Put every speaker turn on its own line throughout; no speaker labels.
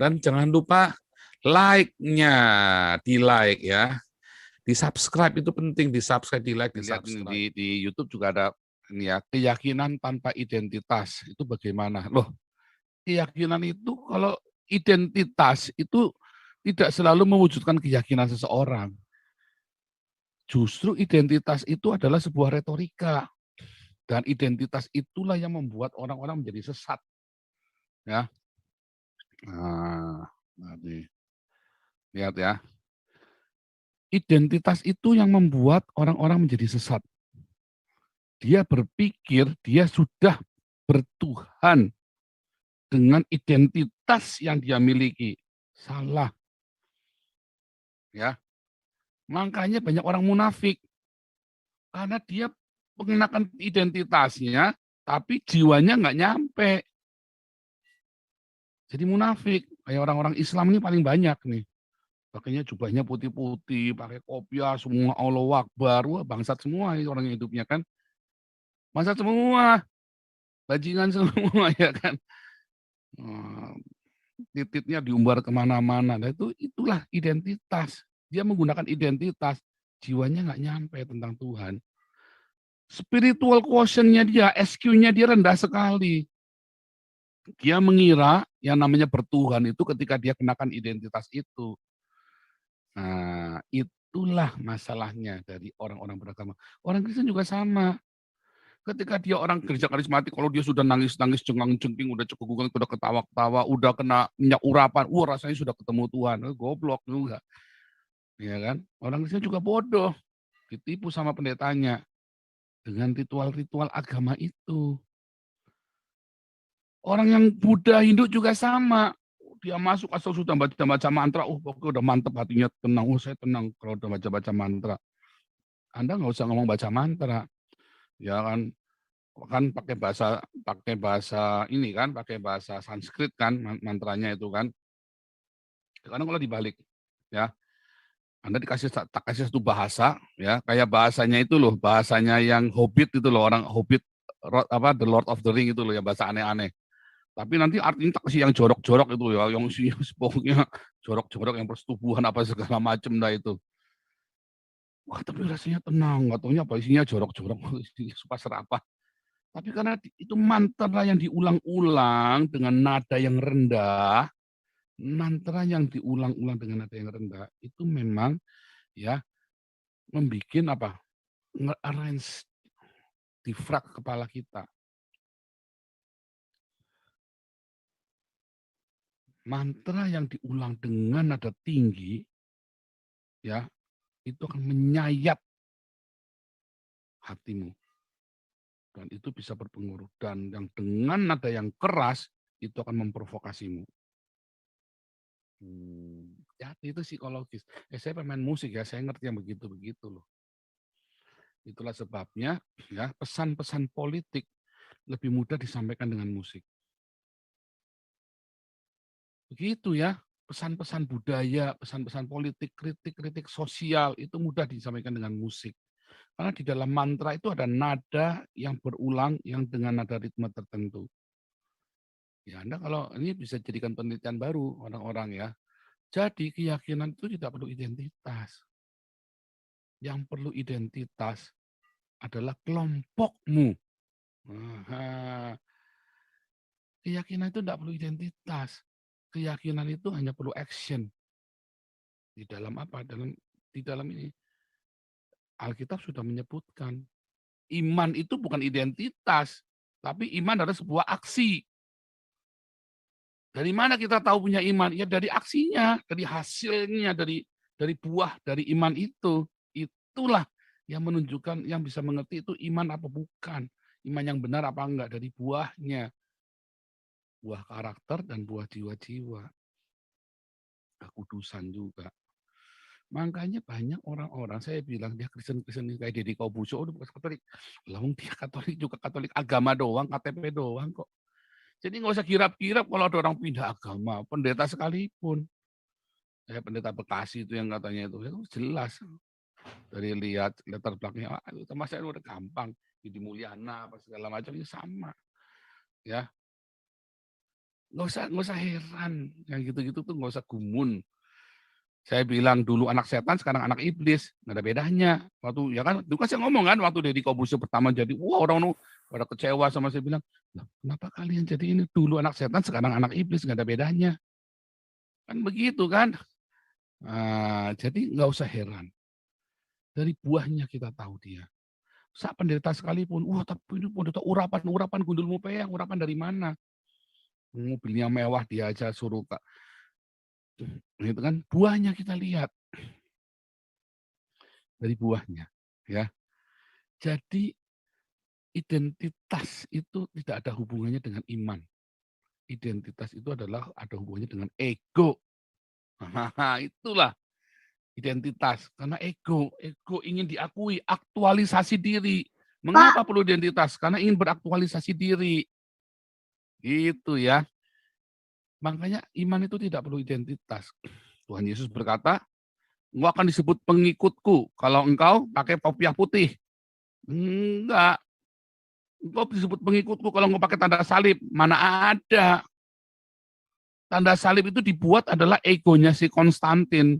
Dan jangan lupa like-nya, di-like ya. Di-subscribe itu penting, di-subscribe, di-like,
Lihat ini
di-subscribe.
di YouTube juga ada ini ya, keyakinan tanpa identitas. Itu bagaimana? Loh, keyakinan itu kalau identitas itu tidak selalu mewujudkan keyakinan seseorang. Justru identitas itu adalah sebuah retorika. Dan identitas itulah yang membuat orang-orang menjadi sesat. Ya. Nah, lihat ya. Identitas itu yang membuat orang-orang menjadi sesat. Dia berpikir dia sudah bertuhan dengan identitas yang dia miliki. Salah. Ya. Makanya banyak orang munafik. Karena dia mengenakan identitasnya, tapi jiwanya nggak nyampe. Jadi munafik. Kayak orang-orang Islam ini paling banyak nih. Pakainya jubahnya putih-putih, pakai kopiah, semua Allahu Akbar. Wah, bangsat semua ini orang yang hidupnya kan. Bangsat semua. Bajingan semua ya kan. Titiknya diumbar kemana-mana. Nah, itulah identitas. Dia menggunakan identitas. Jiwanya nggak nyampe tentang Tuhan. Spiritual quotient-nya dia, SQ-nya dia rendah sekali. Dia mengira yang namanya bertuhan itu ketika dia kenakan identitas itu. Nah, itulah masalahnya dari orang-orang beragama. Orang Kristen juga sama. Ketika dia orang gereja karismatik, kalau dia sudah nangis-nangis, cengang-cengking, udah cekung-cengking, udah ketawa-ketawa, udah kena minyak urapan, wah rasanya sudah ketemu Tuhan. Goblok juga. Ya kan? Orang Kristen juga bodoh. Ditipu sama pendetanya dengan ritual-ritual agama itu. Orang yang Buddha, Hindu juga sama. Dia masuk asal sudah baca mantra, pokoknya udah mantep hatinya, tenang. Saya tenang kalau udah baca mantra. Anda nggak usah ngomong baca mantra. Ya kan pakai bahasa ini kan, pakai bahasa Sanskrit kan mantranya itu kan. Karena kalau dibalik ya, Anda tak kasih satu bahasa ya, kayak bahasanya itu loh, bahasanya yang Hobbit itu loh, orang Hobbit The Lord of the Ring itu loh, yang bahasa aneh-aneh. Tapi nanti artinya tak kasih yang jorok-jorok itu ya, yang pokoknya jorok-jorok yang persetubuhan apa segala macam dah itu. Wah, tapi rasanya tenang, nggak taunya apa isinya jorok-jorok, supaya serapah. Tapi karena itu mantra yang diulang-ulang dengan nada yang rendah, mantra yang diulang-ulang dengan nada yang rendah, itu memang ya membuat apa? Nge-arrange difrak kepala kita. Mantra yang diulang dengan nada tinggi, ya, itu akan menyayat hatimu. Dan itu bisa berpengaruh. Dan yang dengan nada yang keras, itu akan memprovokasimu. Ya, itu psikologis. Saya pemain musik ya, saya ngerti yang begitu-begitu loh. Itulah sebabnya ya pesan-pesan politik lebih mudah disampaikan dengan musik. Begitu ya, pesan-pesan budaya, pesan-pesan politik, kritik-kritik sosial itu mudah disampaikan dengan musik. Karena di dalam mantra itu ada nada yang berulang yang dengan nada ritme tertentu. Ya, Anda kalau ini bisa jadikan penelitian baru orang-orang ya. Jadi keyakinan itu tidak perlu identitas. Yang perlu identitas adalah kelompokmu. Keyakinan itu tidak perlu identitas. Keyakinan itu hanya perlu action. Di dalam apa? Di dalam ini Alkitab sudah menyebutkan iman itu bukan identitas, tapi iman adalah sebuah aksi. Dari mana kita tahu punya iman? Ya dari aksinya, dari hasilnya, dari buah dari iman itu. Itulah yang menunjukkan, yang bisa mengerti itu iman apa bukan. Iman yang benar apa enggak dari buahnya. Buah karakter dan buah jiwa-jiwa. Kekudusan juga. Makanya banyak orang-orang, saya bilang dia Kristen-Kristen kayak Deddy Corbuzier, udah bukan Katolik. Lawang dia Katolik juga, Katolik agama doang, KTP doang kok. Jadi nggak usah kirap-kirap kalau ada orang pindah agama, pendeta sekalipun. Saya pendeta Bekasi itu yang katanya itu jelas. Dari lihat latar belakangnya, sama saya udah gampang. Di Mulyana, apa segala macam, itu sama. Ya, Nggak usah heran. Yang gitu-gitu tuh nggak usah gumun. Saya bilang dulu anak setan, sekarang anak iblis. Nggak ada bedanya. Waktu ya kan, itu kan saya ngomong kan, waktu Deddy Corbuzier pertama jadi, wah orang pada kecewa sama saya bilang, kenapa kalian jadi ini dulu anak setan, sekarang anak iblis, nggak ada bedanya. Kan begitu kan. Jadi nggak usah heran. Dari buahnya kita tahu dia. Saat penderita sekalipun, wah tapi ini penderita urapan gundul mupeyang, urapan dari mana? Mobilnya mewah dia aja suruh Kak. Gitu kan, buahnya kita lihat dari buahnya, ya. Jadi identitas itu tidak ada hubungannya dengan iman. Identitas itu adalah ada hubungannya dengan ego. Itulah identitas. Karena ego ingin diakui, aktualisasi diri. Mengapa perlu identitas? Karena ingin beraktualisasi diri. Gitu ya. Makanya iman itu tidak perlu identitas. Tuhan Yesus berkata, engkau akan disebut pengikutku kalau engkau pakai kopiah putih. Enggak. Engkau disebut pengikutku kalau engkau pakai tanda salib. Mana ada. Tanda salib itu dibuat adalah egonya si Konstantin.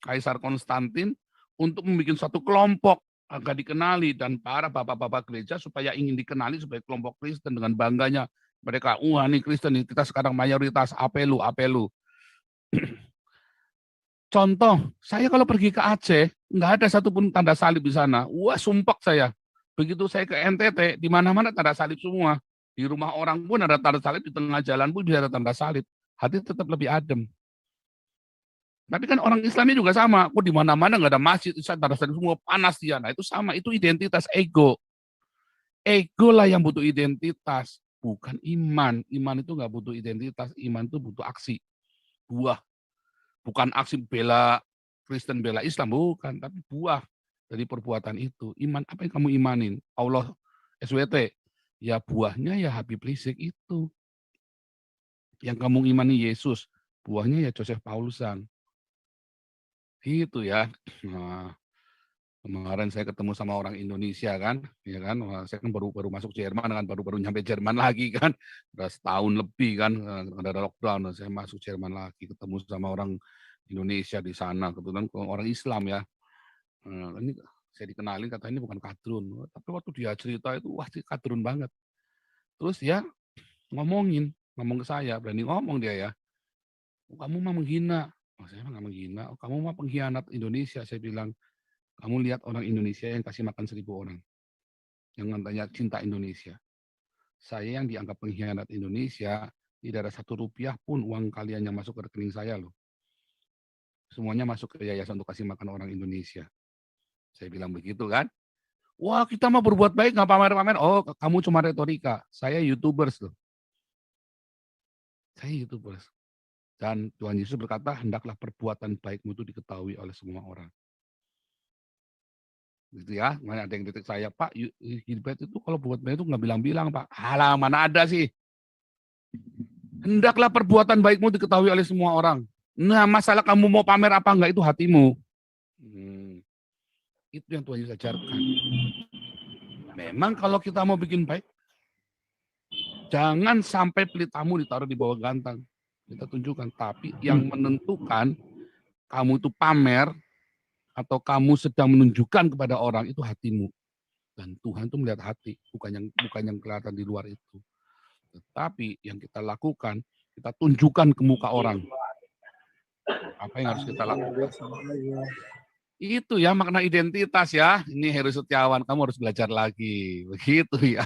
Kaisar Konstantin untuk membuat suatu kelompok agar dikenali. Dan para bapak-bapak gereja supaya ingin dikenali sebagai kelompok Kristen dengan bangganya. Mereka, wah nih Kristen, kita sekarang mayoritas, apelu. Contoh, saya kalau pergi ke Aceh, nggak ada satupun tanda salib di sana. Wah, sumpek saya. Begitu saya ke NTT, di mana-mana tanda salib semua. Di rumah orang pun ada tanda salib, di tengah jalan pun bisa ada tanda salib. Hati tetap lebih adem. Tapi kan orang Islamnya juga sama. Kok di mana-mana nggak ada masjid, tanda salib semua panas dia. Nah itu sama, itu identitas ego. Ego lah yang butuh identitas, bukan iman. Iman itu nggak butuh identitas, iman itu butuh aksi. Buah. Bukan aksi bela Kristen, bela Islam, bukan. Tapi buah dari perbuatan itu. Iman, apa yang kamu imanin? Allah, SWT. Ya buahnya ya Habib Rizik itu. Yang kamu imani Yesus. Buahnya ya Joseph Paulusan. Gitu ya. Nah, kemarin saya ketemu sama orang Indonesia kan, ya kan. Saya kan baru masuk Jerman kan, baru nyampe Jerman lagi kan. Udah setahun lebih kan, ada lockdown. Saya masuk Jerman lagi, ketemu sama orang Indonesia di sana, kebetulan orang Islam ya. Ini saya dikenalin, kata ini bukan kadrun. Tapi waktu dia cerita itu, wah kadrun banget. Terus ya ngomong ke saya, berani ngomong dia ya. Kamu mah menghina. Saya nggak menghina. Kamu mah pengkhianat Indonesia. Saya bilang, kamu lihat orang Indonesia yang kasih makan 1.000 orang. Yang katanya cinta Indonesia. Saya yang dianggap pengkhianat Indonesia, tidak ada 1 rupiah pun uang kalian yang masuk ke rekening saya loh. Semuanya masuk ke yayasan untuk kasih makan orang Indonesia. Saya bilang begitu kan. Wah kita mau berbuat baik, nggak pamer-pamer. Oh kamu cuma retorika. Saya YouTubers loh. Saya YouTubers. Dan Tuhan Yesus berkata, hendaklah perbuatan baikmu itu diketahui oleh semua orang. Gitu ya, mana ada yang kritik saya, Pak, Gilbert itu kalau buat baik itu nggak bilang-bilang, Pak. Alah, mana ada sih. Hendaklah perbuatan baikmu diketahui oleh semua orang. Nah, masalah kamu mau pamer apa enggak itu hatimu. Itu yang Tuhan Yesus ajarkan. Memang kalau kita mau bikin baik, jangan sampai pelitamu ditaruh di bawah gantang. Kita tunjukkan. Tapi yang menentukan kamu itu pamer atau kamu sedang menunjukkan kepada orang itu hatimu. Dan Tuhan itu melihat hati, bukan yang kelihatan di luar itu. Tetapi yang kita lakukan, kita tunjukkan ke muka orang. Apa yang harus kita lakukan? Itu ya makna identitas ya. Ini Heru Setiawan, kamu harus belajar lagi. Begitu ya.